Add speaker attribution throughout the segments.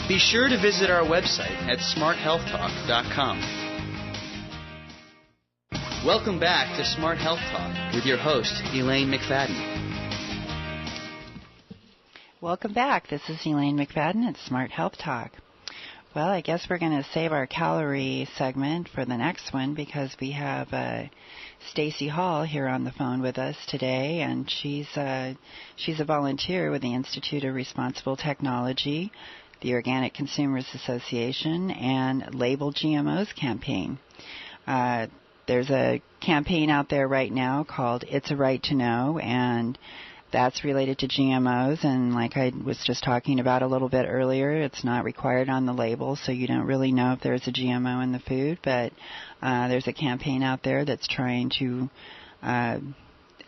Speaker 1: Be sure to visit our website at smarthealthtalk.com. Welcome back to Smart Health Talk with your host, Elaine McFadden.
Speaker 2: Welcome back. This is Elaine McFadden at Smart Health Talk. Well, I guess we're going to save our calorie segment for the next one because we have Stacey Hall here on the phone with us today, and she's a volunteer with the Institute of Responsible Technology, the Organic Consumers Association, and Label GMOs campaign. There's a campaign out there right now called It's a Right to Know, and that's related to GMOs, and like I was just talking about a little bit earlier, it's not required on the label, so you don't really know if there's a GMO in the food, but there's a campaign out there that's trying to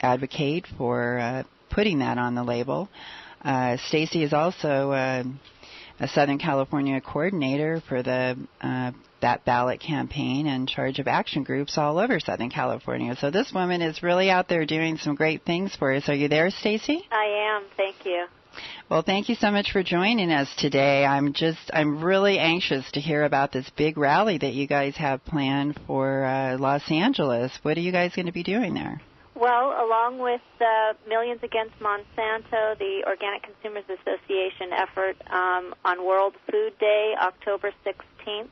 Speaker 2: advocate for putting that on the label. Stacey is also a Southern California coordinator for the that ballot campaign in charge of action groups all over Southern California. So this woman is really out there doing some great things for us. Are you there, Stacey?
Speaker 3: I am. Thank you.
Speaker 2: Well, thank you so much for joining us today. I'm really anxious to hear about this big rally that you guys have planned for Los Angeles. What are you guys going to be doing there?
Speaker 3: Well, along with Millions Against Monsanto, the Organic Consumers Association effort on World Food Day, October 16th,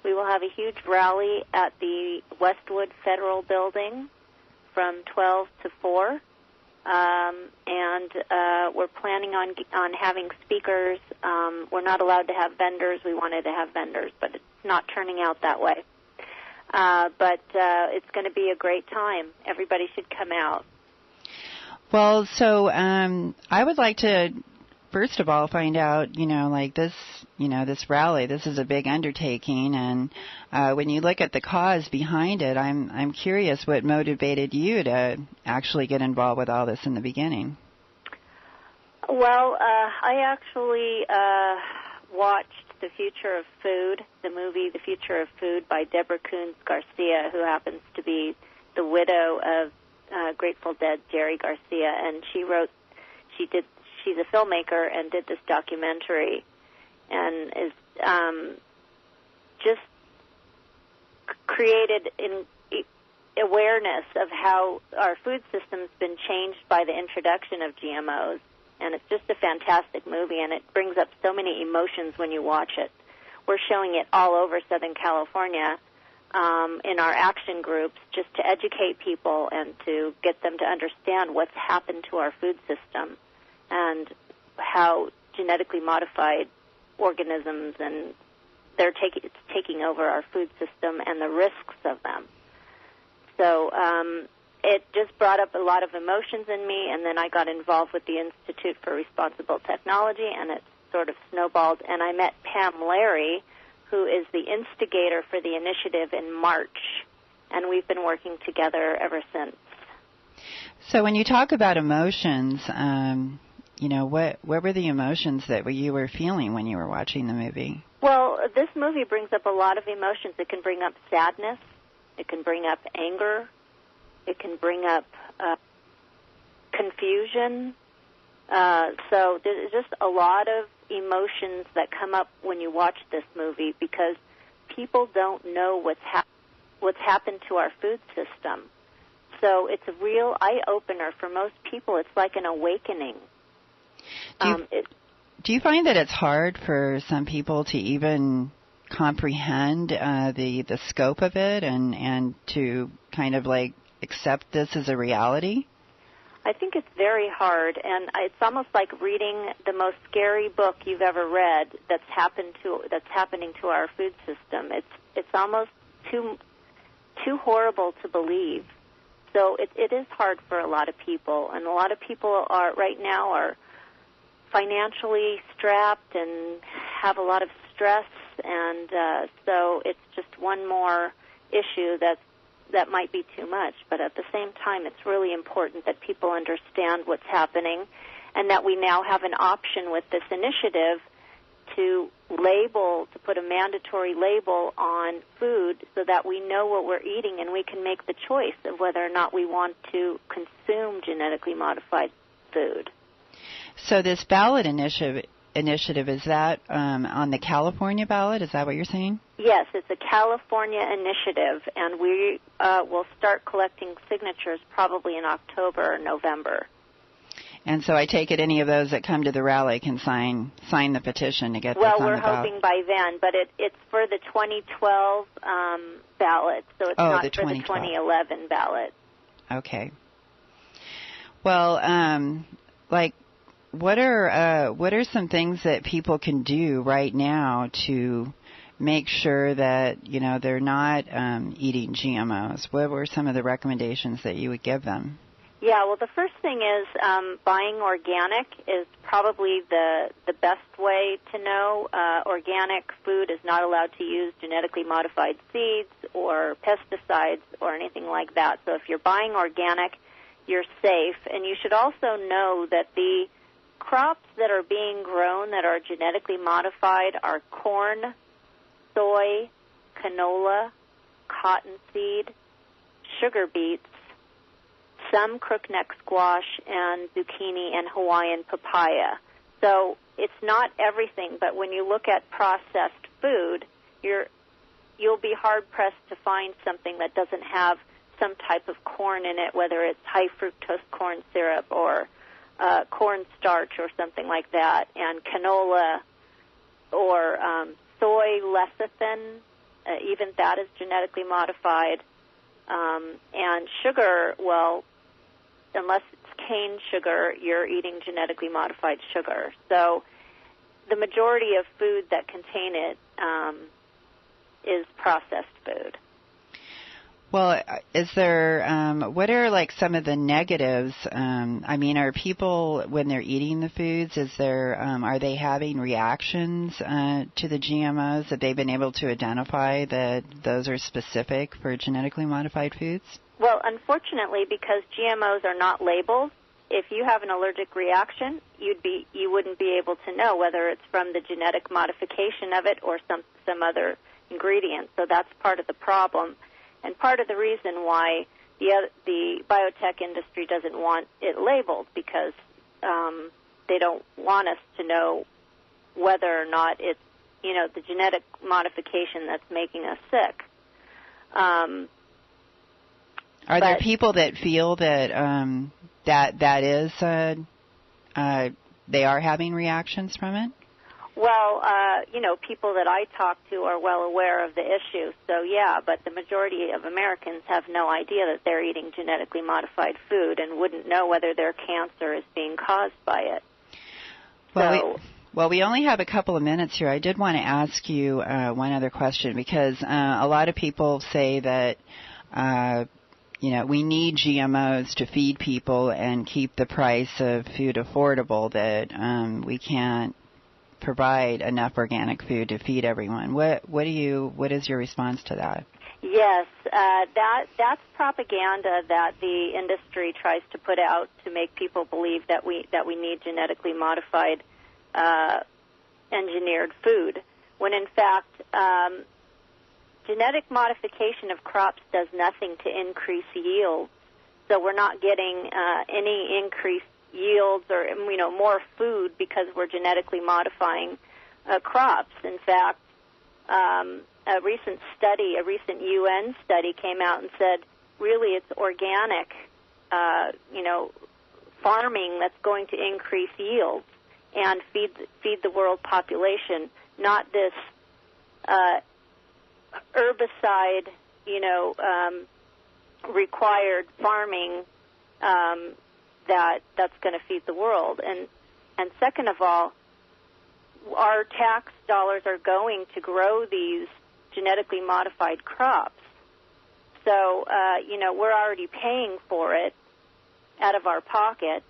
Speaker 3: we will have a huge rally at the Westwood Federal Building from 12 to 4. And we're planning on having speakers. We're not allowed to have vendors. We wanted to have vendors, but it's not turning out that way. But it's going to be a great time. Everybody should come out.
Speaker 2: Well, so I would like to, first of all, find out, this rally, this is a big undertaking, and when you look at the cause behind it, I'm curious what motivated you to actually get involved with all this in the beginning.
Speaker 3: Well, I actually watched The Future of Food, the movie The Future of Food by Deborah Coons Garcia, who happens to be the widow of Grateful Dead Jerry Garcia, and she's a filmmaker and did this documentary and is just created awareness of how our food system's been changed by the introduction of GMOs. And it's just a fantastic movie, and it brings up so many emotions when you watch it. We're showing it all over Southern California in our action groups just to educate people and to get them to understand what's happened to our food system and how genetically modified organisms and it's taking over our food system and the risks of them. So it just brought up a lot of emotions in me, and then I got involved with the Institute for Responsible Technology, and it sort of snowballed, and I met Pam Larry, who is the instigator for the initiative in March, and we've been working together ever since.
Speaker 2: So when you talk about emotions, what were the emotions that you were feeling when you were watching the movie?
Speaker 3: Well, this movie brings up a lot of emotions. It can bring up sadness. It can bring up anger. It can bring up confusion. So there's just a lot of emotions that come up when you watch this movie because people don't know what's happened to our food system. So it's a real eye-opener for most people. It's like an awakening.
Speaker 2: Do you find that it's hard for some people to even comprehend the scope of it and to kind of like accept this as a reality?
Speaker 3: I think it's very hard, and it's almost like reading the most scary book you've ever read that's happening to our food system. It's almost too horrible to believe. So it is hard for a lot of people, and a lot of people right now are financially strapped and have a lot of stress, and so it's just one more issue that might be too much. But at the same time, it's really important that people understand what's happening and that we now have an option with this initiative to put a mandatory label on food so that we know what we're eating and we can make the choice of whether or not we want to consume genetically modified food.
Speaker 2: So this ballot initiative initiative, is that on the California ballot? Is that what you're saying?
Speaker 3: Yes, it's a California initiative, and we will start collecting signatures probably in October or November.
Speaker 2: And so I take it any of those that come to the rally can sign the petition to get this on the ballot.
Speaker 3: Well, we're hoping by then, but it's for the 2012 ballot, so it's not for the 2011 ballot.
Speaker 2: Okay. Well, what are some things that people can do right now to make sure that they're not eating GMOs? What were some of the recommendations that you would give them?
Speaker 3: Yeah, well, the first thing is buying organic is probably the best way to know. Organic food is not allowed to use genetically modified seeds or pesticides or anything like that. So if you're buying organic, you're safe. And you should also know that the crops that are being grown that are genetically modified are corn, soy, canola, cottonseed, sugar beets, some crookneck squash, and zucchini and Hawaiian papaya. So it's not everything, but when you look at processed food, you'll be hard-pressed to find something that doesn't have some type of corn in it, whether it's high fructose corn syrup or corn starch or something like that, and canola or soy lecithin, even that is genetically modified. And sugar, well, unless it's cane sugar, you're eating genetically modified sugar. So the majority of food that contain it is processed food.
Speaker 2: Well, is there, what are some of the negatives? Are people, when they're eating the foods, are they having reactions to the GMOs that they've been able to identify that those are specific for genetically modified foods?
Speaker 3: Well, unfortunately, because GMOs are not labeled, if you have an allergic reaction, you wouldn't be able to know whether it's from the genetic modification of it or some other ingredient. So that's part of the problem. And part of the reason why the biotech industry doesn't want it labeled, because they don't want us to know whether or not it's, the genetic modification that's making us sick.
Speaker 2: Are there people that feel that that is they are having reactions from it?
Speaker 3: Well, people that I talk to are well aware of the issue, so yeah, but the majority of Americans have no idea that they're eating genetically modified food and wouldn't know whether their cancer is being caused by it.
Speaker 2: Well, we only have a couple of minutes here. I did want to ask you one other question, because a lot of people say that we need GMOs to feed people and keep the price of food affordable, that we can't provide enough organic food to feed everyone. What is your response to that?
Speaker 3: Yes, that's propaganda that the industry tries to put out to make people believe that we need genetically modified engineered food, when in fact genetic modification of crops does nothing to increase yields. So we're not getting any increased yields or more food because we're genetically modifying crops. In fact, a recent UN study came out and said really it's organic farming that's going to increase yields and feed the world population, not this herbicide required farming that's going to feed the world. And second of all, our tax dollars are going to grow these genetically modified crops. So, we're already paying for it out of our pocket.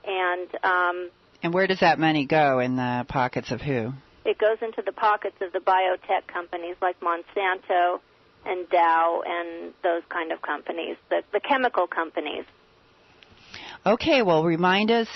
Speaker 2: And where does that money go? In the pockets of who?
Speaker 3: It goes into the pockets of the biotech companies like Monsanto and Dow and those kind of companies, the chemical companies.
Speaker 2: Okay, well, remind us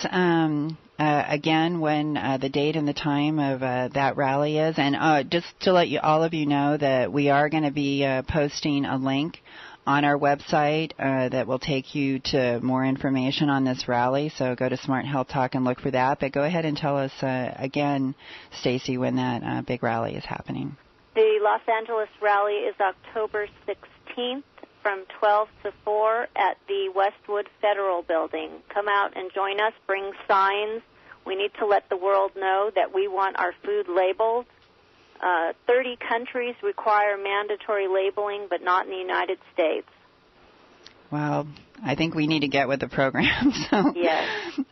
Speaker 2: again when the date and the time of that rally is. And just to let all of you know that we are going to be posting a link on our website that will take you to more information on this rally. So go to Smart Health Talk and look for that. But go ahead and tell us again, Stacey, when that big rally is happening.
Speaker 3: The Los Angeles rally is October 16th from 12 to 4 at the Westwood Federal Building. Come out and join us. Bring signs. We need to let the world know that we want our food labeled. 30 countries require mandatory labeling, but not in the United States.
Speaker 2: Well, I think we need to get with the program. So.
Speaker 3: Yes.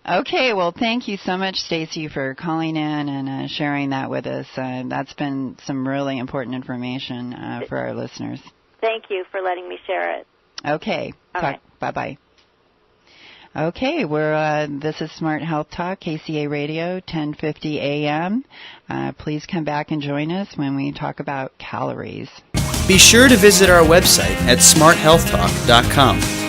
Speaker 2: Okay, well, thank you so much, Stacey, for calling in and sharing that with us. That's been some really important information for our listeners.
Speaker 3: Thank you for letting me share it.
Speaker 2: Okay.
Speaker 3: All right.
Speaker 2: Bye-bye. Okay, this is Smart Health Talk, KCAA Radio, 1050 AM. Please come back and join us when we talk about calories.
Speaker 1: Be sure to visit our website at smarthealthtalk.com.